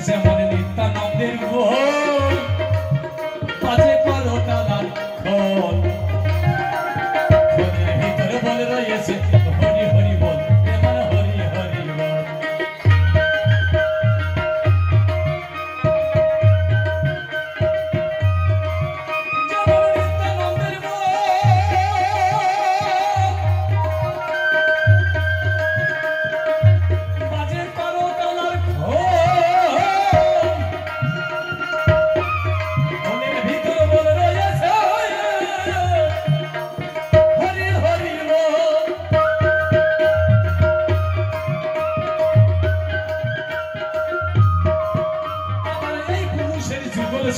যেমন নিত্যানন্দের বল বাজে করো তালার খোল খোলের ভিতরে বলে রয়েছে হরি হরি বল এমন হরি হরি বল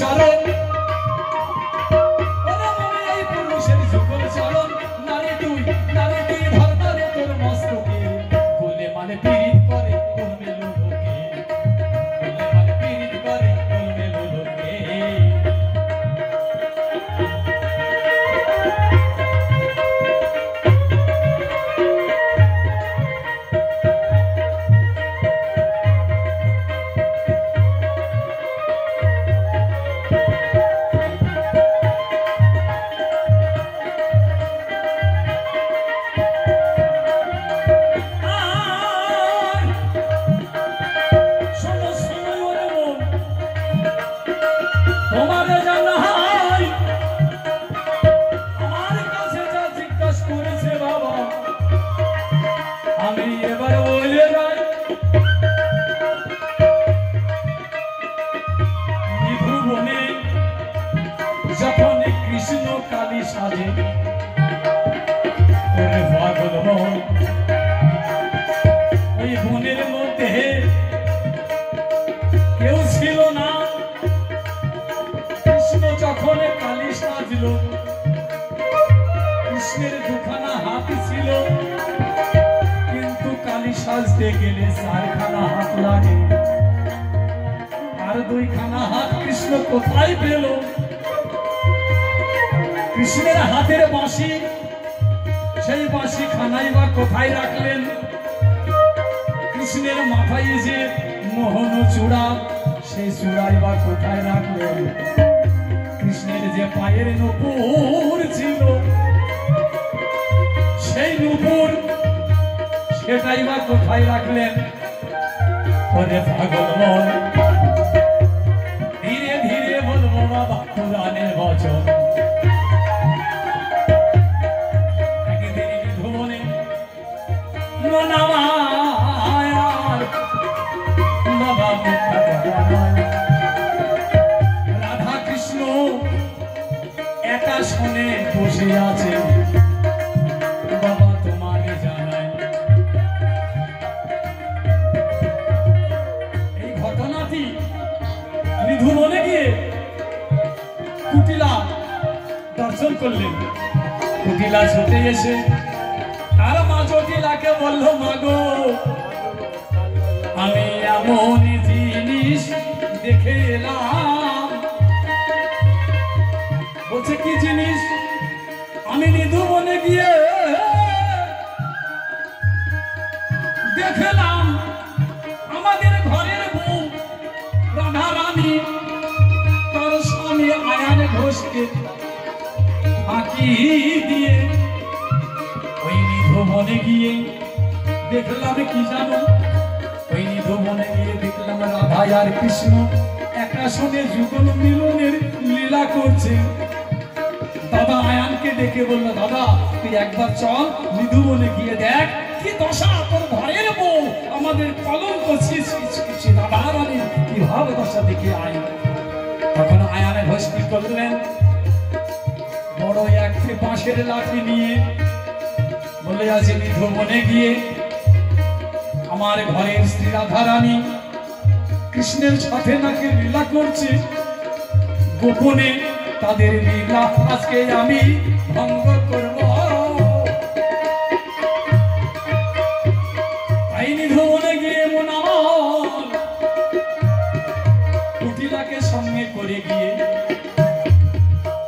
চরণ এই পুরুষের যুগল চরণ নারী তুই ধর্মারে তোর মস্তকে বলে মানে পীড়িত করে তোর মেলো লোকে বলে মানে পীড়িত করে তোর মেলো লোকে যখন কৃষ্ণ কালী সাজে পাগল মন ওই বনের মধ্যে কেউ ছিল না কৃষ্ণ যখন কালী সাজল কৃষ্ণের দুখানা হাত ছিল কিন্তু কালী সাজতে গেলে 4খানা হাত লাগে আর 2খানা হাত কৃষ্ণ কোথায় পেল কৃষ্ণের হাতের বাঁশি সেই বাঁশি খানাই বা কোথায় রাখলেন কৃষ্ণের মাথায় যে মোহন চূড়া সেই চূড়াই বা কোথায় রাখলেন কৃষ্ণের যে পায়ের নূপুর ছিল সেই নূপুর সেটাই বা কোথায় রাখলেন ওরে পাগল মন ধীরে ধীরে বলবো বাবা পুরাণের বচন রাধা কৃষ্ণ একা শুনে বসে আছে বাবা তোমাকে জানাই এই ঘটনাটি মৃধুবনে গিয়ে কুটিলা দর্শন করলেন কুটিলা ছুটে এসে তার মা জটিলাকে বলল মাগো আমি এমন জিনিস দেখে এলাম বলছে কি জিনিস আমি নিধুবনে গিয়ে দেখলাম আমাদের ঘরের বউ রাধা রানী তার স্বামী আয়ান ঘোষকে ফাঁকি দিয়ে ওই নিধুবনে গিয়ে দেখলাম কি জানো ওই নিধুবনে গিয়ে দেখলাম রাধা আর কৃষ্ণ একা শুনে যুগল মিলনের লীলা করছে দাদা আয়ানকে ডেকে বললো দাদা তুই একবার চল নিধুবনে গিয়ে দেখ কি দশা তোর ঘরের বউ আমাদের কলঙ্ক রাধা রানীর কিভাবে দশা দেখে আয় তখন আয়ানে ঘোষ কি করলেন বড় একটি বাঁশের লাঠি নিয়ে বলে আছে নিধুবনে গিয়ে আমার ঘরের স্ত্রী রাধা রানী কৃষ্ণের সাথে নাকি লীলা করছে গোপনে তাদের লীলা আজকে আমি ভঙ্গ করব তাই নিধুবনে গিয়ে কুটিলাকে সঙ্গে করে গিয়ে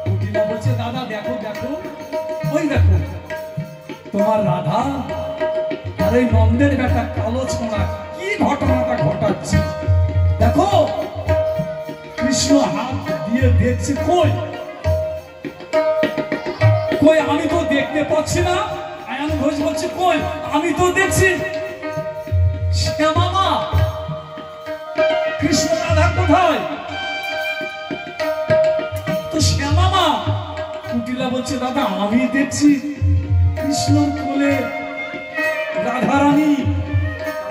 কুটিলা বলছে দাদা দেখো দেখো ওই দেখো তোমার রাধা আর এই নন্দের বেটা কালো ছোঁড়া কি ঘটনাটা ঘটাচ্ছে দেখো দেখছি কই কই আমি তো দেখতে পাচ্ছি না। আয়ান ঘোষ বলছে কই আমি তো দেখছি শ্যামা মা, কৃষ্ণ রাধা কোথায়? তো শ্যামা মা। কুটিলা বলছে দাদা আমি দেখছি কৃষ্ণর কোলে রাধারানী,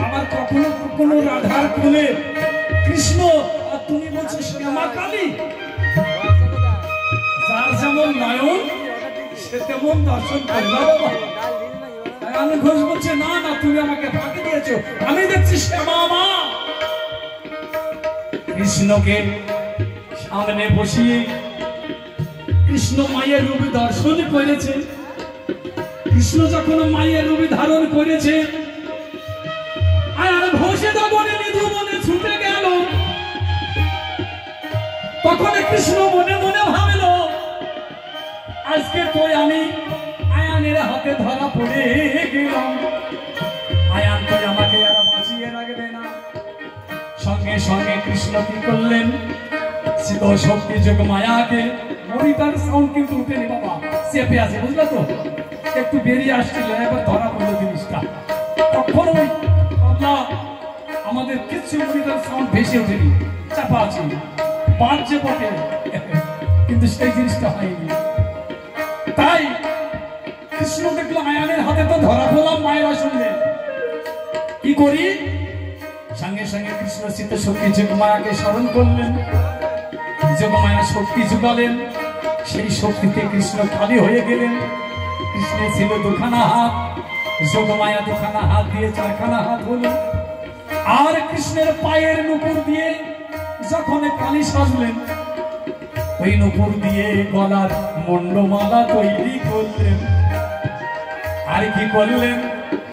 আবার কখনো কখনো রাধার কোলে কৃষ্ণ, আর তুমি বলছো শ্যামা কালী। যার যেমন নয়ন সে তেমন দর্শন করবে বাবা। আয়ান ঘোষ বলছে না না তুমি আমাকে ফাঁকি দিয়েছো, আমি দেখছি শ্যামা মা। কৃষ্ণকে সামনে বসিয়ে কৃষ্ণ মায়ের রূপে দর্শন করেছে। কৃষ্ণ যখন মায়ের রূপে ধারণ করেছে, আয়ান ঘোষে তখনই নিধু মনে ছুটে গেল। তখন কৃষ্ণ মনে মনে ভাবল আজকে তো আমি আয়ানের হাতে ধরা পড়ে গেলাম, আয়ান তো আমাকে আর বাঁচিয়ে রাখবে না। সঙ্গে সঙ্গে কৃষ্ণ কি করলেন, শিব শক্তি যোগ মায়াকে, মনিটার সাউন্ড কিন্তু উঠেনি বাবা, চেপে আছে বুঝলে তো, একটু বেরিয়ে আসছিল, একবার ধরা পড়লো জিনিসটা। তখন ওই আমাদের কিছু মনিটার সাউন্ড ভেসে ওঠেনি, চাপা আছে, বাজছে বটে কিন্তু সেই জিনিসটা হয়নি। তাই কৃষ্ণ দেখলো আয়ানের হাতে তো ধরা পড়লাম, মায়েরা শুনলেন কি করি, সঙ্গে সঙ্গে কৃষ্ণ চিত্ত শক্তি যোগমায়াকে স্মরণ করলেন, যোগমায়া শক্তি যোগালেন, সেই শক্তিতে কৃষ্ণ খালি হয়ে গেলেন। কৃষ্ণের ছিল দুখানা হাত, যোগমায়া দুখানা হাত দিয়ে চারখানা হাত হলো। আর কৃষ্ণের পায়ের নুপুর দিয়ে যখন কালী সাজলেন, ওই নুপুর দিয়ে গলার মুন্ডমালা তৈরি করলেন। আর কি করলেন,